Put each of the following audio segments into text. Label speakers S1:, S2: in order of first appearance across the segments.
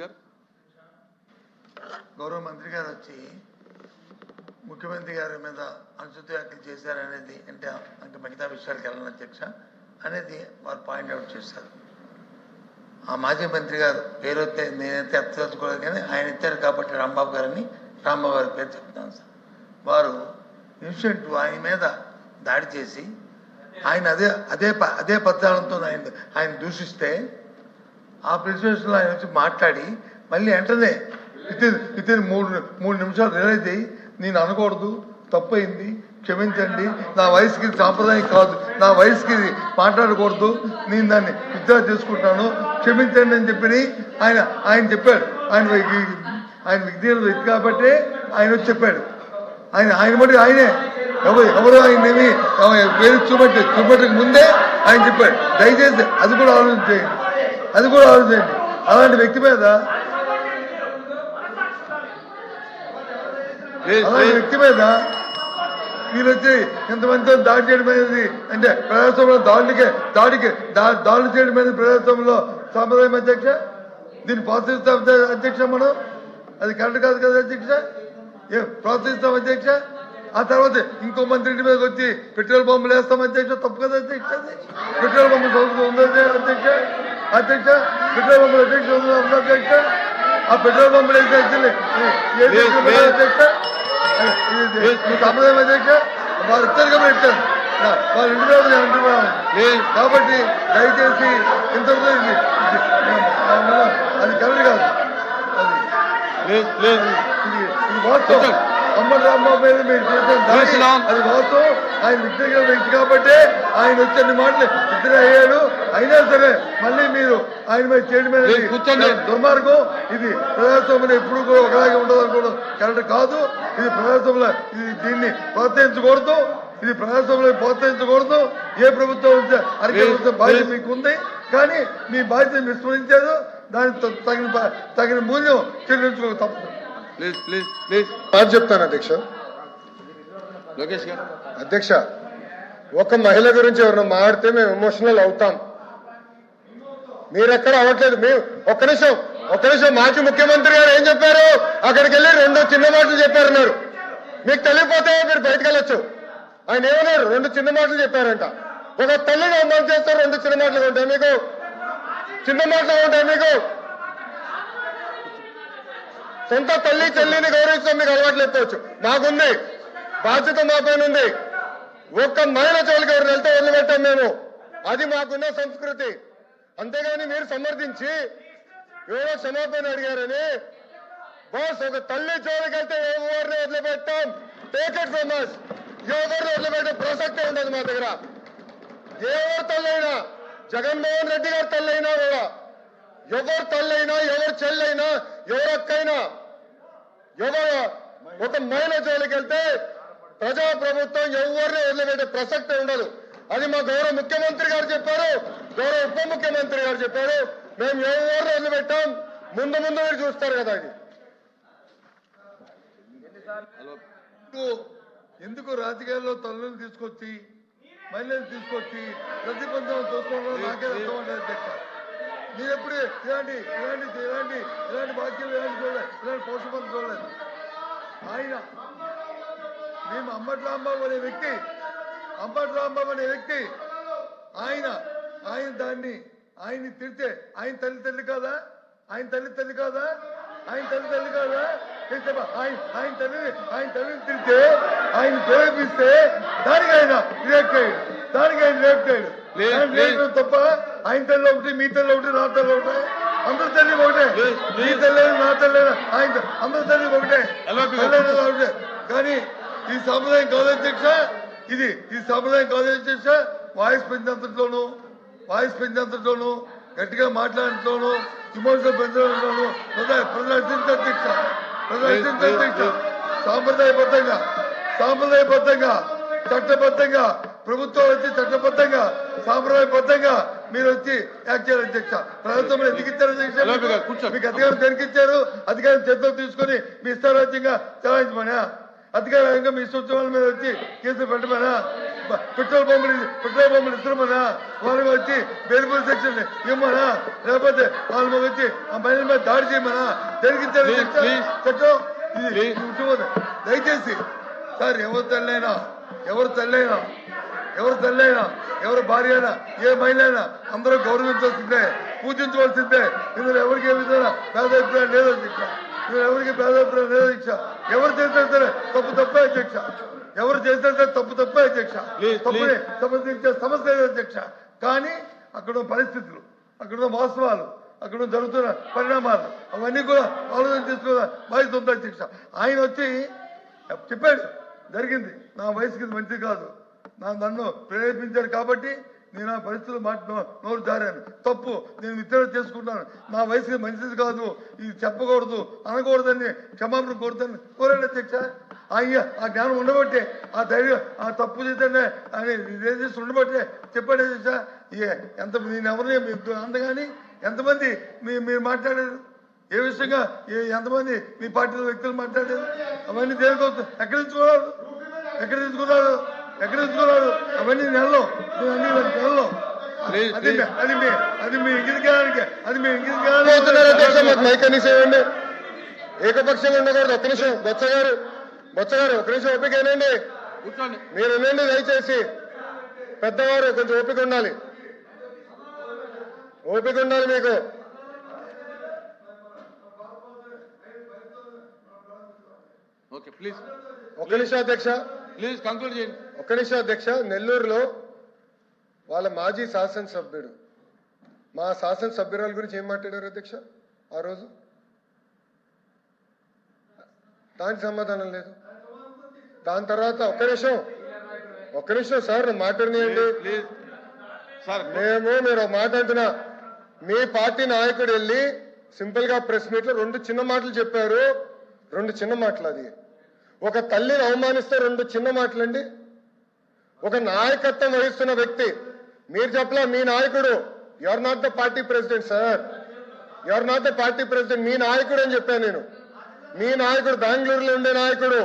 S1: గారు.
S2: గౌరవ మంత్రి గారు వచ్చి ముఖ్యమంత్రి గారి మీద అనుచిత వ్యాఖ్యలు చేశారనేది అంటే మిగతా విషయాలకు వెళ్ళిన అధ్యక్ష అనేది వారు పాయింట్అవుట్ చేశారు. ఆ మాజీ మంత్రి గారు పేరు వస్తే నేనైతే ఎత్తకోలేదు కానీ ఆయన ఎత్తారు కాబట్టి రాంబాబు గారిని రాంబాబు గారి పేరు చెప్తాను సార్. వారు ఇన్సిడెంట్ ఆయన మీద దాడి చేసి ఆయన అదే పద్ధతులతో ఆయన దూషిస్తే ఆ ప్రెసిడెన్షియల్ ఆయన వచ్చి మాట్లాడి మళ్ళీ వెంటనే వితిన్ మూడు నిమిషాలు రిలైజ్ అయ్యి నేను అనకూడదు, తప్పయింది, క్షమించండి, నా వయసుకి సాంప్రదాయం కాదు, నా వయసుకి మాట్లాడకూడదు, నేను దాన్ని విత్డ్రా చేసుకుంటాను, క్షమించండి అని చెప్పి ఆయన చెప్పాడు. ఆయన వ్యక్తి కాబట్టి ఆయన వచ్చి చెప్పాడు. ఆయన బట్టి ఆయనే ఎవరు ఆయనేమి పేరు చూపెట్టక ముందే ఆయన చెప్పాడు. దయచేసి అది కూడా ఆలోచించండి. అలాంటి వ్యక్తి మీద వీళ్ళు వచ్చి ఇంతమందితో దాడి చేయడం అనేది అంటే ప్రజాస్వామ్యంలో దాడులు చేయడం అనేది ప్రజాస్వామ్యంలో సాంప్రదాయం అధ్యక్ష. దీన్ని ప్రోత్సహిస్తాం అధ్యక్ష. మనం అది కరెక్ట్ కాదు కదా అధ్యక్ష. ప్రోత్సహిస్తాం అధ్యక్ష. ఆ తర్వాత ఇంకో మంత్రి ఇంటి మీదకి వచ్చి పెట్రోల్ పంపులు వేస్తాం అధ్యక్ష. తప్పు కదా అధ్యక్ష. పెట్రోల్ పంపులు సంస్థ ఉందా అధ్యక్ష? పెట్రోల్ పంపులు అధ్యక్ష. ఆ పెట్రోల్ పంపులు వేసే అధ్యక్ష సాంప్రదాయం అధ్యక్ష. వారు ఇచ్చారు కాబట్టి ఇచ్చారు, వాళ్ళ ఇంటి మీద అంటున్నాను కాబట్టి దయచేసి ఇంతలో అది కరెక్ట్ కాదు. ఇది వాస్తవం. అమ్మటి రాంబాబు మీద మీరు చేసిన అది వాస్తవం. ఆయన వ్యక్తిగత వ్యక్తి కాబట్టి ఆయన వచ్చే మాటలు ఇద్దరు అయ్యాడు. అయినా సరే మళ్ళీ మీరు ఆయన మీద చేయడం మీద దుర్మార్గం. ఇది ప్రజాస్వామ్యం ఎప్పుడు కూడా ఒకలాగే ఉండదు అనుకోవడం కరెక్ట్ కాదు. ఇది ప్రజాస్వామ్యంలో దీన్ని ప్రోత్సహించకూడదు. ఏ ప్రభుత్వం అరికట్టే బాధ్యత మీకు ఉంది, కానీ మీ బాధ్యత విస్మరించారు. దానికి తగిన మూల్యం చెల్లించుకో తప్పదు.
S3: చెప్తాను అధ్యక్ష. ఒక మహిళ గురించి ఎవరైనా మాడితే మేము ఎమోషనల్ అవుతాం. మీరెక్కడ అవ్వట్లేదు. మేము ఒక్క నిమిషం మాజీ ముఖ్యమంత్రి గారు ఏం చెప్పారు? అక్కడికి వెళ్ళి 2 చిన్న మాటలు చెప్పారన్నారు. మీకు తెలియకపోతే మీరు బయటకు వెళ్ళొచ్చు. ఆయన ఏమన్నారు? 2 చిన్న మాటలు చెప్పారంట. ఒక తల్లిని అమలు చేస్తారు. 2 చిన్న మాటలు ఉంటాయి మీకు? సొంత తల్లి చెల్లిని గౌరవిస్తాం. మీకు అలవాటు లేకపోవచ్చు, మాకుంది. బాధ్యత మా పైన ఉంది. ఒక్క మహిళ జోలికి ఎవరు వెళ్తే వదిలిపెట్టాం మేము. అది మాకున్న సంస్కృతి. అంతేగాని మీరు సమర్థించి ఎవరో క్షమాపణ అడిగారని బాస్ ఒక తల్లి జోలికి వెళ్తే ఎవరిని వదిలిపెట్టాం. Take it from us. ఎవరిని వదిలిపెట్టే ప్రసక్తే ఉండదు మా దగ్గర. ఎవరు తల్లైనా, జగన్మోహన్ రెడ్డి గారి తల్లైనా కూడా, ఎవరు తల్లైనా, ఎవరు చెల్లైనా, ఎవరు అక్కైనా, ఎవరు ఒక మహిళ జోలికి వెళ్తే ప్రజాప్రభుత్వం ఎవరిని వదిలిపెట్టే ప్రసక్తే ఉండదు. అది మా గౌరవ ముఖ్యమంత్రి గారు చెప్పారు, గౌరవ ఉప ముఖ్యమంత్రి గారు చెప్పారు. మేము ఎవరిని వదిలిపెట్టాం. ముందు మీరు చూస్తారు కదా. ఇది
S2: ఎందుకు రాజకీయాల్లో తల్లులు తీసుకొచ్చి మహిళలు తీసుకొచ్చి ప్రతిబంధం చూసుకోవడం నాకే అర్థం ఉండదు అధ్యక్ష. మీరు ఎప్పుడు ఇలాంటి బాధ్యతలు చూడలేదు, ఇలాంటి పోషపం చూడలేదు. మేము అంబటి రాంబాబు అనే వ్యక్తి ఆయన్ని తిడితే ఆయన తల్లి కాదా? ఆయన తల్లి కాదా? ఆయన తల్లిని తిడితే, ఆయన ప్రేరేపిస్తే దానికి ఆయన రియాక్ట్ అయ్యాడు. తప్ప ఆయన తల్లి ఒకటి, మీ తల్లి ఒకటి, నా తల్లి ఒకటే, అందరి తల్లి ఒకటే. మీ తల్లి నా తల్లి ఆయన అందరి తల్లి ఒకటే. కానీ ఈ సాంప్రదాయం కాదు అధ్యక్ష. ఈ సాంప్రదాయం కాదు అధ్యక్ష. వాయిస్ పెంచేంతట్లోనూ గట్టిగా మాట్లాడటంలోనూ ఇమోషనల్ పెంచడంలోనూ ప్రదర్శించే అధ్యక్ష. సాంప్రదాయబద్ధంగా చట్టబద్ధంగా ప్రభుత్వం వచ్చి చట్టబద్ధంగా సాంప్రదాయబద్ధంగా మీరు వచ్చి యాక్ట్ చేయాలి అధ్యక్ష. ప్రభుత్వం ఎదిగించారు అధ్యక్ష. మీకు అధికారం దొరికించారు. అధికారం చేతిలో తీసుకుని మీ ఇష్టారాజ్యంగా చలాయించమనా? అధికారంగా మీ సూచనల మీద వచ్చి కేసులు పెట్టమనా? పెట్రోల్ పంపులు ఇస్తున్నామన్నా, వాళ్ళకి వచ్చి బెనిఫిట్ సెక్షన్ ఇవ్వమనా, లేకపోతే వాళ్ళ మీద వచ్చి ఆ మహిళల మీద దాడి చేయమనా, జరిగించాలి చట్టం ఇది ఉంటుంది. దయచేసి సార్ ఎవరు తల్లైనా ఎవరు భార్య అయినా ఏ మహిళ అయినా అందరూ గౌరవించాల్సిందే, పూజించవలసిందే. ఇందులో ఎవరికి ఏ విధంగా భేదాభిప్రాయం లేదు అధ్యక్ష. ఎవరు చేసినా సరే తప్పే అధ్యక్ష. ఎవరు చేసినా సరే తప్పే అధ్యక్ష. తప్పుని సంబంధించే సమస్య లేదు అధ్యక్ష. కానీ అక్కడ పరిస్థితులు, అక్కడ వాస్తవాలు, అక్కడ జరుగుతున్న పరిణామాలు అవన్నీ కూడా ఆలోచన చేసుకోవాలి బాధ్యత ఉంది అధ్యక్ష. ఆయన వచ్చి చెప్పాడు జరిగింది, నా వయసుకి ఇది మంచిది కాదు, నన్ను ప్రేరేపించాడు కాబట్టి నేను ఆ పరిస్థితులు నోరు జారాను, తప్పు, నేను విత్తనం చేసుకుంటాను, నా వయసుకి మంచిది కాదు, ఇది చెప్పకూడదు అనకూడదని క్షమాపణ కోరాడు అధ్యక్ష. ఆ జ్ఞానం ఉండబట్టే, ఆ ధైర్యం, ఆ తప్పు చేద్దానే అని రిలేషన్స్ ఉండబట్టే చెప్పాడు అధ్యక్ష. ఎంత నేను ఎవరిని అందగాని ఎంతమంది మీరు మాట్లాడారు, ఏ విషయంగా ఎంతమంది మీ పార్టీలో వ్యక్తులు మాట్లాడారు, అవన్నీ దేనికోసం ఎక్కడ తీసుకున్నారు అవన్నీ నెలలో అది మీ ఇంగిదికానికి మైకనిసేయండి. ఏకపక్షంగా ఉండకూడదు. ఒక్క నిమిషం బొత్స గారు ఒక్క నిమిషం ఓపిక ఏనండి, మీరు వినండి దయచేసి. పెద్దవారు కొంచెం ఓపిక ఉండాలి మీకు. ఒక్క నిమిషం అధ్యక్ష, ప్లీజ్ కంక్లూడ్ చేయండి. ఒక్క నిమిషం అధ్యక్ష. నెల్లూరులో వాళ్ళ మాజీ శాసనసభ్యుడు మా శాసనసభ్యురాల గురించి ఏం మాట్లాడారు అధ్యక్ష ఆ రోజు? దానికి సమాధానం లేదు. దాని తర్వాత ఒక్క నిమిషం సార్ మాట్లాడినాయండి. మీరు మాట్లాడుతున్నా, మీ పార్టీ నాయకుడు వెళ్ళి సింపుల్ గా ప్రెస్ మీట్ లో 2 చిన్న మాటలు చెప్పారు. 2 చిన్న మాటలు. అది ఒక తల్లిని అవమానిస్తే 2 చిన్న మాటలండి. ఒక నాయకత్వం వహిస్తున్న వ్యక్తి, మీరు చెప్పలా మీ నాయకుడు, you are not the party president sir, you are not the party president, మీ నాయకుడు అని చెప్పాను నేను. మీ నాయకుడు బెంగళూరులో ఉండే నాయకుడు,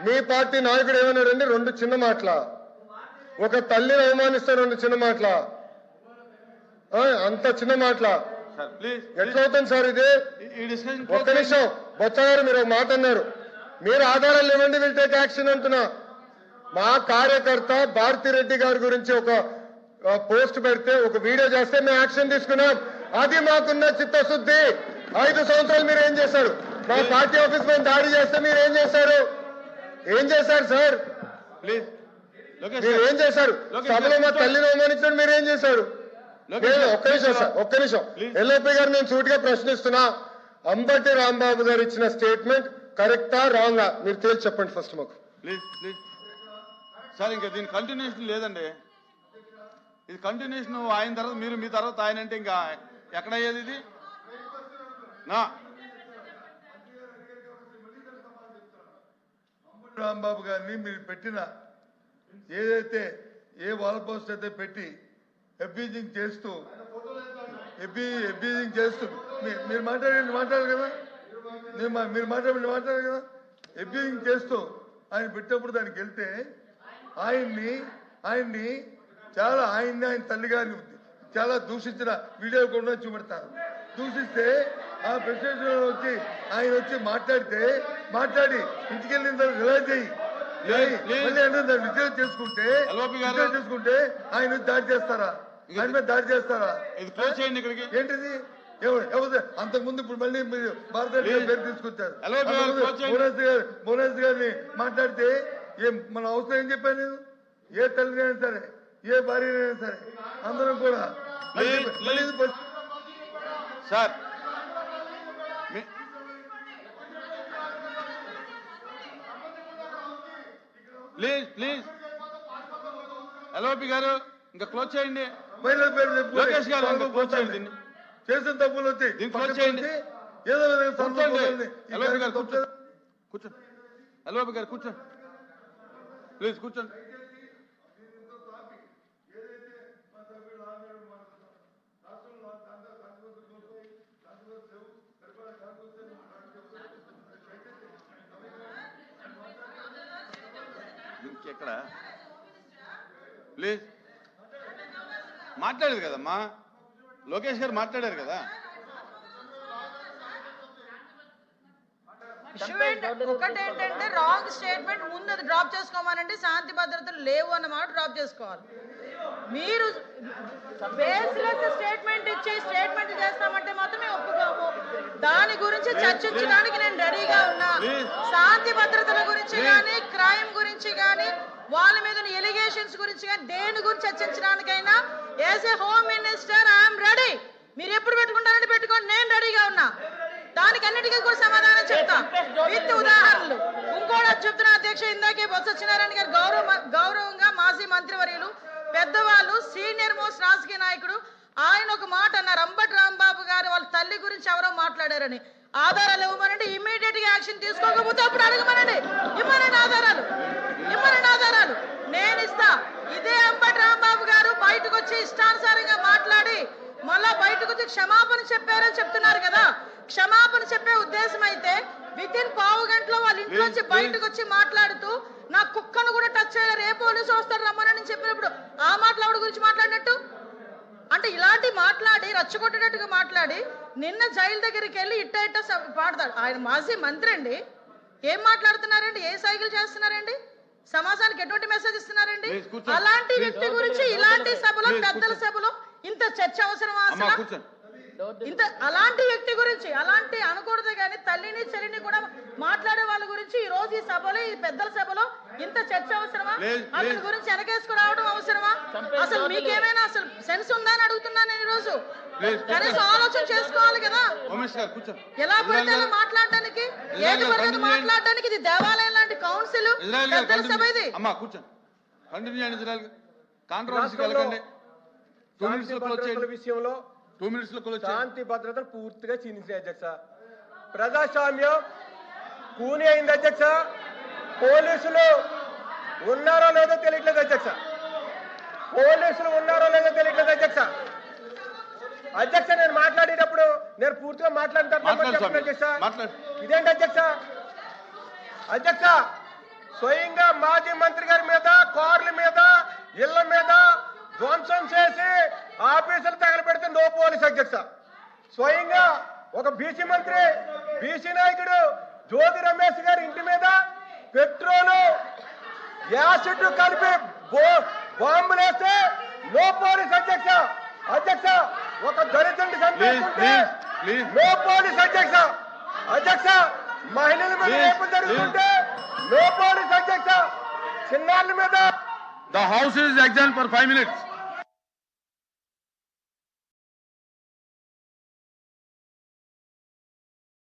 S2: మీ పార్టీ నాయకుడు ఏమన్నాడండి? 2 చిన్న మాటల. ఒక తల్లిని అవమానిస్తే 2 చిన్న మాటల, అంత చిన్న మాటల ఎట్లా అవుతుంది సార్ ఇది? ఒక్క నిమిషం బొత్స గారు, మీరు ఒక మాట అన్నారు, మీరు ఆధారాలు ఇవ్వండి, విల్ టేక్ యాక్షన్ అంటున్నా. మా కార్యకర్త భారతిరెడ్డి గారి గురించి ఒక పోస్ట్ పెడితే, ఒక వీడియో చేస్తే మేము యాక్షన్ తీసుకున్నాం. అది మాకున్న చిత్తశుద్ధి. 5 సంవత్సరాలు మీరు ఏం చేశారు? మా పార్టీ ఆఫీస్ మీద దాడి చేస్తే మీరు ఏం చేశారు సార్? మీరు ఏం చేశారు? సభలో మా తల్లిని అవమానించడం మీరు ఏం చేశారు? ఒక్క నిమిషం ఎల్ఓపి గారు, నేను సూటిగా ప్రశ్నిస్తున్నా, అంబటి రాంబాబు గారు ఇచ్చిన స్టేట్మెంట్ కరెక్టా రాంగా మీరు తేల్చి చెప్పండి ఫస్ట్ మాకు.
S1: ప్లీజ్ సార్, ఇంకా దీని కంటిన్యూషన్ లేదండి. ఇది కంటిన్యూషన్ ఆయన తర్వాత మీరు, మీ తర్వాత ఆయన అంటే ఇంకా ఎక్కడ అయ్యేది ఇది?
S2: రాంబాబు గారిని మీరు పెట్టిన ఏదైతే వాల్ పోస్ట్ అయితే పెట్టి అబ్యూజింగ్ చేస్తూ మీరు మాట్లాడారు కదా, మీరు మాట్లాడారు కదా, అబ్యూజింగ్ చేస్తూ ఆయన పెట్టినప్పుడు దానికి వెళ్తే ఆయన్ని చాలా ఆయన తల్లి గారిని చాలా దూషించిన వీడియో కూడా చూపెడతారు. దూషిస్తే ఆ ప్రెసిడెంట్ వచ్చి ఆయన వచ్చి మాట్లాడి ఇంటికి వెళ్ళిన తర్వాత రిలైజ్ అయ్యి విజయం చేసుకుంటే ఆయన దాడి చేస్తారా? ఆయన మీద దాడి చేస్తారా? ఏంటిది? అంతకు ముందు ఇప్పుడు మళ్ళీ మీరు భారతదేశ పేరు తీసుకొచ్చారు. భువనేశ్వర్ గారిని మాట్లాడితే మన అవసరం ఏం చెప్పాను నేను? ఏ తల్లినైనా సరే, ఏ భార్యనైనా సరే, అందరం కూడా
S1: సార్ ప్లీజ్ ఎల్ఓపి గారు ఇంకా క్లోజ్ చేయండి. లోకేష్ గారు ఇంకా క్లోజ్ చేయండి.
S2: చేసిన తప్పులు వచ్చి
S1: క్లోజ్ చేయండి.
S2: ఏదో విధంగా
S1: ఎల్ఓపి గారు కూర్చోండి. ఎల్ఓపి గారు కూర్చోండి, ప్లీజ్ కూర్చోండి. ఇంకెక్కడ ప్లీజ్. మాట్లాడేది కదమ్మా, లోకేష్ గారు మాట్లాడారు కదా.
S4: ఒకటేంటంటే రాంగ్ స్టేట్మెంట్ ముందు అది డ్రాప్ చేసుకోమనండి, శాంతి భద్రతలు లేవు అన్నమాట డ్రాప్ చేసుకోవాలి. మీరు బేస్లెస్ స్టేట్మెంట్ ఇచ్చి స్టేట్మెంట్ చేస్తామంటే మాత్రమే ఒప్పుకోము. దాని గురించి చర్చించడానికి నేను రెడీగా ఉన్నా. శాంతి భద్రతల గురించి కానీ, క్రైమ్ గురించి కానీ, వాళ్ళ మీద ఎలిగేషన్స్ గురించి కానీ, దేని గురించి చర్చించడానికైనా as a home minister I'm ready. మీరు ఎప్పుడు పెట్టుకుంటారంటే పెట్టుకోండి, నేను రెడీగా ఉన్నా. దానికి అన్నిటికీ కూడా సమాధానం చెప్తా విత్ ఉదాహరణలు. ఇంకోటి చెప్తున్నా అధ్యక్ష, ఇందాకే బొత్స సత్యనారాయణ గారు గౌరవంగా మాజీ మంత్రివర్యులు, పెద్దవాళ్ళు, సీనియర్ మోస్ట్ రాజకీయ నాయకుడు, ఆయన ఒక మాట అన్నారు, అంబటి రాంబాబు గారు వాళ్ళ తల్లి గురించి ఎవరో మాట్లాడారని. ఆధారాలు ఇవ్వమనండి, ఇమ్మీడియట్ గా యాక్షన్ తీసుకోకపోతే అప్పుడు అడగమనండి, ఇమ్మనండి ఆధారాలు, ఇమ్మనండి ఆధారాలు, నేను ఇస్తా. ఇదే అంబటి రాంబాబు గారు బయటకు వచ్చి ఇష్టానుసారంగా మాట్లాడి మళ్ళా బయటకు వచ్చి క్షమాపణ చెప్పారని చెప్తున్నారు కదా. క్షమాపణ చెప్పే ఉద్దేశం అయితే వితిన్ పావు గంటలో వాళ్ళ ఇంట్లోంచి బయటకు వచ్చి మాట్లాడుతూ నా కుక్కను కూడా టచ్ చేయలేరు, ఏ పోలీసు వస్తారు రమ్మని చెప్పినప్పుడు ఆ మాట్లాడు గురించి మాట్లాడినట్టు అంటే ఇలాంటి మాట్లాడి రచ్చగొట్టేటట్టుగా మాట్లాడి నిన్న జైలు దగ్గరికి వెళ్ళి ఇట్ట పాడతాడు. ఆయన మాజీ మంత్రి అండి, ఏం మాట్లాడుతున్నారండి, ఏ సైకిల్ చేస్తున్నారండి, సమాజానికి ఎటువంటి మెసేజ్ ఇస్తున్నారండి? అలాంటి వ్యక్తి గురించి ఇలాంటి సభలో, పెద్దల సభలో ఇంత చర్చ అవసరమా అసలు? ఇంత అలాంటి వ్యక్తి గురించి అలాంటి అనకూడదు కానీ తల్లిని చెల్లిని కూడా మాట్లాడే వాళ్ళ గురించి ఈ రోజు ఈ సభలో, ఈ పెద్దల సభలో ఇంత చర్చ అవసరమా? అతని గురించి వెనకేసుకురావడం అవసరమా? అసలు మీకేమైనా అసలు సెన్స్ ఉందా అని అడుగుతున్నాను నేను. ఈ రోజు కనీసం ఆలోచన చేసుకోవాలి కదా. ఎలా పడితే అలా మాట్లాడడానికి, ఏది పడితే మాట్లాడడానికి. ఇది దేవాలయం లాంటి కౌన్సిల్, పెద్దల సభ ఇది.
S3: విషయంలో 2 minutes శాంతి భద్రతలు పూర్తిగా క్షీణించాయి అధ్యక్ష. ప్రజాస్వామ్యం కూని అయింది అధ్యక్ష. పోలీసులు ఉన్నారో లేదో తెలియట్లేదు అధ్యక్ష. పోలీసులు ఉన్నారో లేదో తెలియట్లేదు అధ్యక్ష. అధ్యక్ష నేను మాట్లాడేటప్పుడు నేను పూర్తిగా మాట్లాడతాను అధ్యక్ష. ఇదేంటి అధ్యక్ష? అధ్యక్ష స్వయంగా మాజీ మంత్రి గారి మీద, కార్ల మీద, ఇళ్ల మీద ధ్వంసం చేసి ఆఫీసులు తగలబెడితే నో పోలీస్ అధ్యక్ష. స్వయంగా ఒక బీసీ మంత్రి, బీసీ నాయకుడు జ్యోతి రమేష్ గారి ఇంటి మీద పెట్రోలు, యాసిడ్ కలిపి బాంబులు వేస్తే నో పోలీస్ అధ్యక్ష. అధ్యక్ష ఒక దళితుడిని చంపేస్తుంటే నో పోలీస్ అధ్యక్ష. అధ్యక్ష మహిళల మీద రేపు జరుగుతుంటే నో పోలీస్ అధ్యక్ష. చిన్నారుల మీద.
S1: The house is adjourned for 5 minutes.